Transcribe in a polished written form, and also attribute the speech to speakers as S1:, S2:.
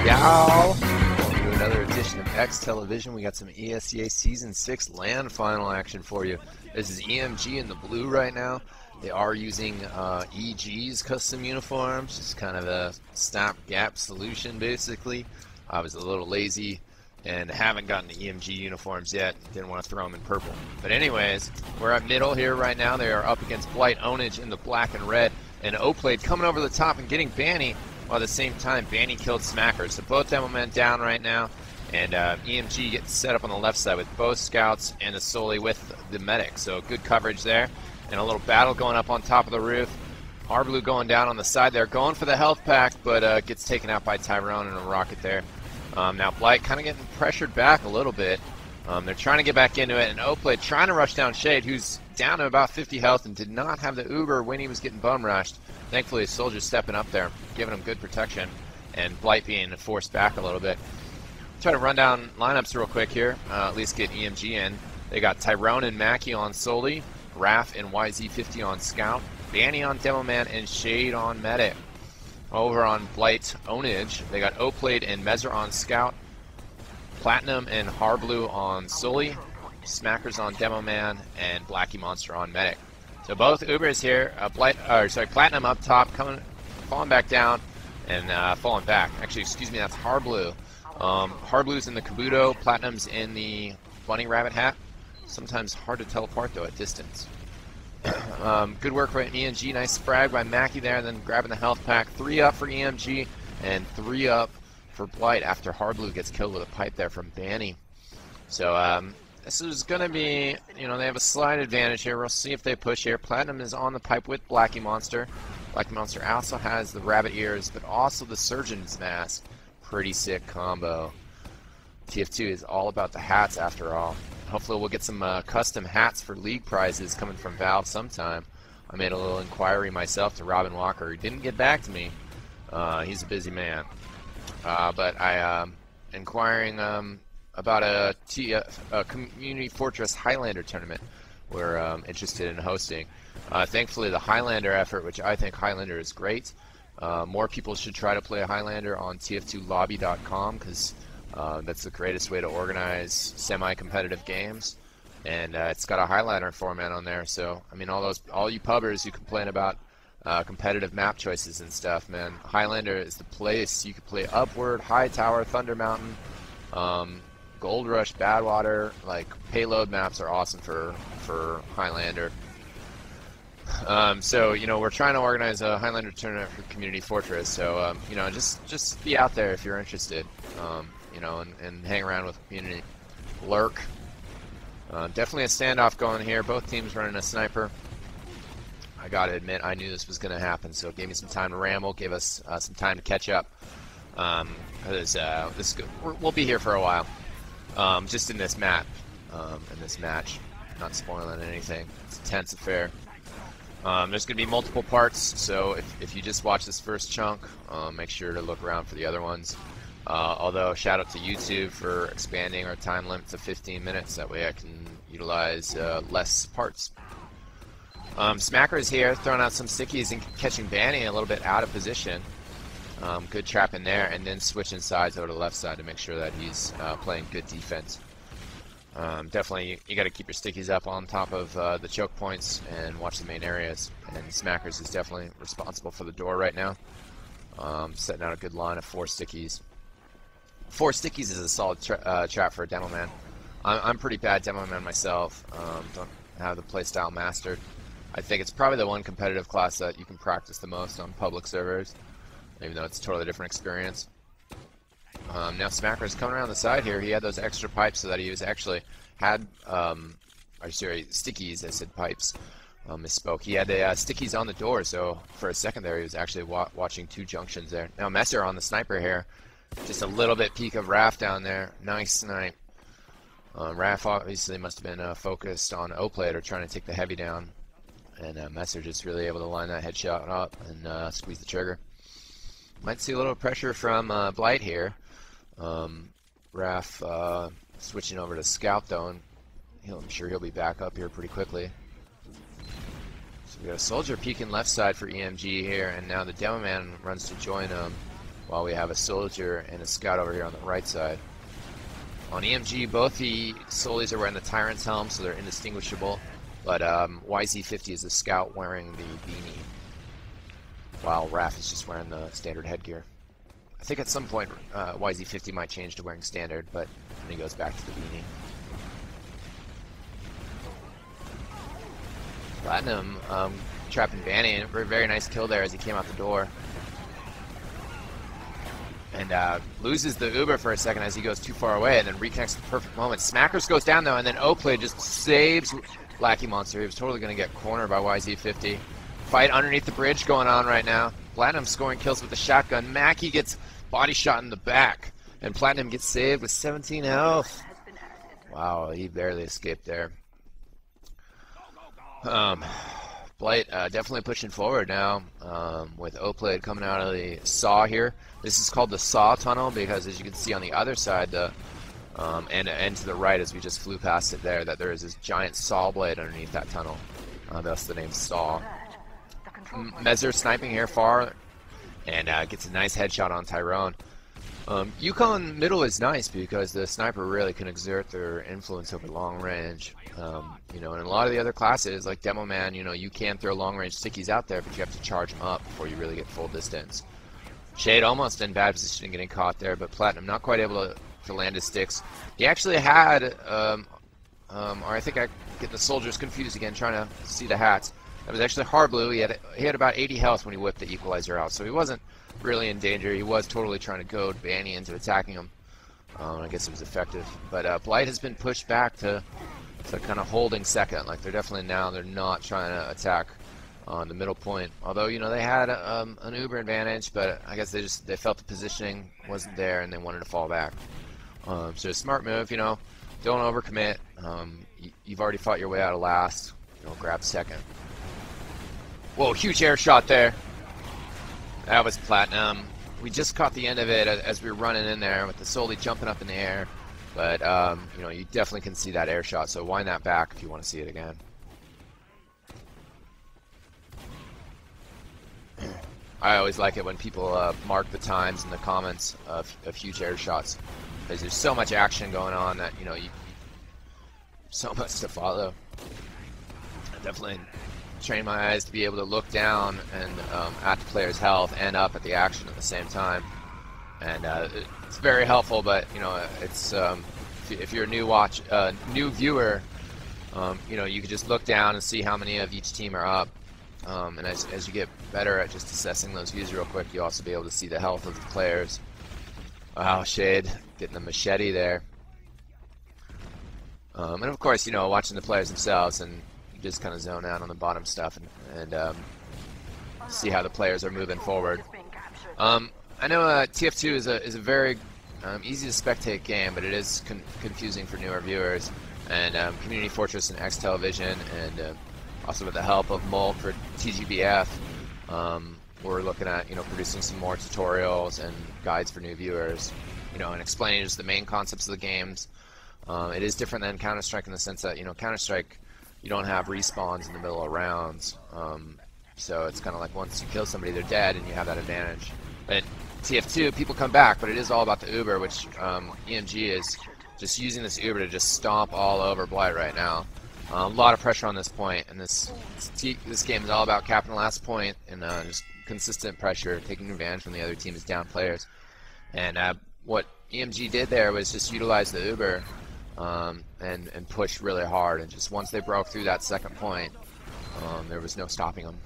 S1: y'all? Welcome to another edition of eXtelevision. We got some ESEA Season 6 LAN final action for you. This is EMG in the blue right now. They are using EG's custom uniforms. It's kind of a stopgap solution, basically. I was a little lazy and haven't gotten the EMG uniforms yet. Didn't want to throw them in purple. But anyways, we're at middle here right now. They are up against Blight.OWN in the black and red. And O-Plate coming over the top and getting Banny. While at the same time, Banny killed Smackers. So both demo men down right now. And EMG gets set up on the left side with both scouts and the Soli with the medic. So good coverage there. And a little battle going up on top of the roof. Harblue going down on the side there. Going for the health pack, but gets taken out by Tyrone and a rocket there. Now Blight kind of getting pressured back a little bit. They're trying to get back into it. And O-Plate trying to rush down Shade, who's down to about 50 health and did not have the Uber when he was getting bum rushed. Thankfully, his soldier's stepping up there, giving him good protection, and Blight being forced back a little bit. Try to run down lineups real quick here, at least get EMG in. They got Tyrone and Mackie on Soli, Raph and YZ50 on Scout, Banny on Demo Man, and Shade on Medic. Over on Blight.OWN, they got O-Plate and Mezer on Scout, Platinum and Harblue on Soli, Smackers on Demo Man, and Blackie Monster on Medic. So both Ubers here, Platinum up top, falling back down, and falling back. Actually, excuse me, that's Harblue. Harblue's in the Kabuto, Platinum's in the bunny rabbit hat. Sometimes hard to tell apart though at distance. Good work by EMG, nice frag by Mackie there, then grabbing the health pack. 3 up for EMG, and 3 up for Blight after Harblue gets killed with a pipe there from Banny. So this is going to be, they have a slight advantage here. We'll see if they push here. Platinum is on the pipe with Blackie Monster. Blackie Monster also has the rabbit ears, but also the Surgeon's mask. Pretty sick combo. TF2 is all about the hats after all. Hopefully we'll get some custom hats for league prizes coming from Valve sometime. I made a little inquiry myself to Robin Walker. He didn't get back to me. He's a busy man. But I inquiring about a Community Fortress Highlander tournament we're interested in hosting. Thankfully, the Highlander effort, which I think Highlander is great. More people should try to play a Highlander on TF2lobby.com because that's the greatest way to organize semi-competitive games. And it's got a Highlander format on there. So, I mean, all you pubbers who complain about competitive map choices and stuff, man, Highlander is the place. You can play Upward, High Tower, Thunder Mountain, Gold Rush, Badwater. Like, payload maps are awesome for Highlander. So, we're trying to organize a Highlander tournament for Community Fortress. So, just be out there if you're interested, and hang around with the community. Lurk. Definitely a standoff going here. Both teams running a sniper. I gotta admit, I knew this was going to happen, so it gave me some time to ramble, gave us some time to catch up. We'll be here for a while. Just in this map, in this match. Not spoiling anything. It's a tense affair. There's going to be multiple parts, so if you just watch this first chunk, make sure to look around for the other ones. Although, shout out to YouTube for expanding our time limit to 15 minutes. That way I can utilize less parts. Smacker is here, throwing out some stickies and catching Banny a little bit out of position. Good trap in there, and then switching sides over to the left side to make sure that he's playing good defense. Definitely, you got to keep your stickies up on top of the choke points and watch the main areas. And Smackers is definitely responsible for the door right now. Setting out a good line of 4 stickies. 4 stickies is a solid trap for a demo man. I'm pretty bad demo man myself. Don't have the playstyle mastered. I think it's probably the one competitive class that you can practice the most on public servers, even though it's a totally different experience. Now Smacker is coming around the side here. He had those extra pipes so that he was actually had, stickies. I said pipes. Misspoke. He had the stickies on the door, so for a second there he was actually watching 2 junctions there. Now Messer on the sniper here. Just a little bit peek of Raph down there. Nice snipe. Raph obviously must have been focused on O-Plate or trying to take the heavy down. And Messer just really able to line that headshot up and squeeze the trigger. Might see a little pressure from Blight here. Raph switching over to Scout though, and I'm sure he'll be back up here pretty quickly. So we got a soldier peeking left side for EMG here, and now the demo man runs to join him. while we have a soldier and a scout over here on the right side. On EMG, both the Solies are wearing the Tyrant's helm, so they're indistinguishable, but YZ50 is the scout wearing the beanie, while Raph is just wearing the standard headgear. I think at some point YZ50 might change to wearing standard, but then he goes back to the beanie. Platinum trapping Banny, and a very nice kill there as he came out the door. And loses the Uber for a second as he goes too far away, and then reconnects at the perfect moment. Smackers goes down though, and then Oplay just saves Lackey Monster. He was totally going to get cornered by YZ50. Fight underneath the bridge going on right now. Platinum scoring kills with the shotgun. Mackie gets body shot in the back, and Platinum gets saved with 17 health. Wow, he barely escaped there. Blight definitely pushing forward now with Oplay coming out of the saw here. This is called the saw tunnel because, as you can see on the other side, and to the right as we just flew past it there, that there is this giant saw blade underneath that tunnel. Thus the name saw. Mezzer sniping here far and gets a nice headshot on Tyrone. Yukon middle is nice because the sniper really can exert their influence over long range. You know, in a lot of the other classes, like Demo Man, you know, you can throw long range stickies out there, but you have to charge them up before you really get full distance. Shade almost in bad position and getting caught there, but Platinum not quite able to land his sticks. He actually had, or I think I get the soldiers confused again, trying to see the hats. That was actually Hard Blue. He had about 80 health when he whipped the equalizer out, so he wasn't really in danger. He was totally trying to goad Banny into attacking him. I guess it was effective. But Blight has been pushed back to kind of holding second. Like, they're not trying to attack on the middle point. Although, you know, they had an Uber advantage, but I guess they felt the positioning wasn't there and they wanted to fall back. So a smart move, you know, don't overcommit. You've already fought your way out of last. You know, grab second. Whoa, huge air shot there. That was Platinum. We just caught the end of it as we were running in there with the Soli jumping up in the air. But, you know, you definitely can see that air shot, so wind that back if you want to see it again. I always like it when people mark the times in the comments of huge air shots, because there's so much action going on that, you know, so much to follow. I definitely train my eyes to be able to look down and at the player's health and up at the action at the same time, and it's very helpful. But you know, it's if you're a new viewer, you know, you can just look down and see how many of each team are up, and as you get better at just assessing those views real quick, you'll also be able to see the health of the players. Wow, Shade getting the machete there, and of course, you know, watching the players themselves, and you just kind of zone out on the bottom stuff and see how the players are moving forward. I know TF2 is a very easy to spectate game, but it is confusing for newer viewers. And Community Fortress and eXtelevision, and also with the help of Mulk for TGBF, we're looking at, you know, producing some more tutorials and guides for new viewers, you know, and explaining just the main concepts of the games. It is different than Counter-Strike in the sense that, you know, Counter-Strike, you don't have respawns in the middle of rounds, so it's kind of like once you kill somebody, they're dead, and you have that advantage. But TF2, people come back, but it is all about the Uber, which EMG is just using this Uber to just stomp all over Blight right now. A lot of pressure on this point, and this game is all about capping the last point and just consistent pressure, taking advantage when the other team is down players. And what EMG did there was just utilize the Uber and push really hard, and just once they broke through that second point, there was no stopping them.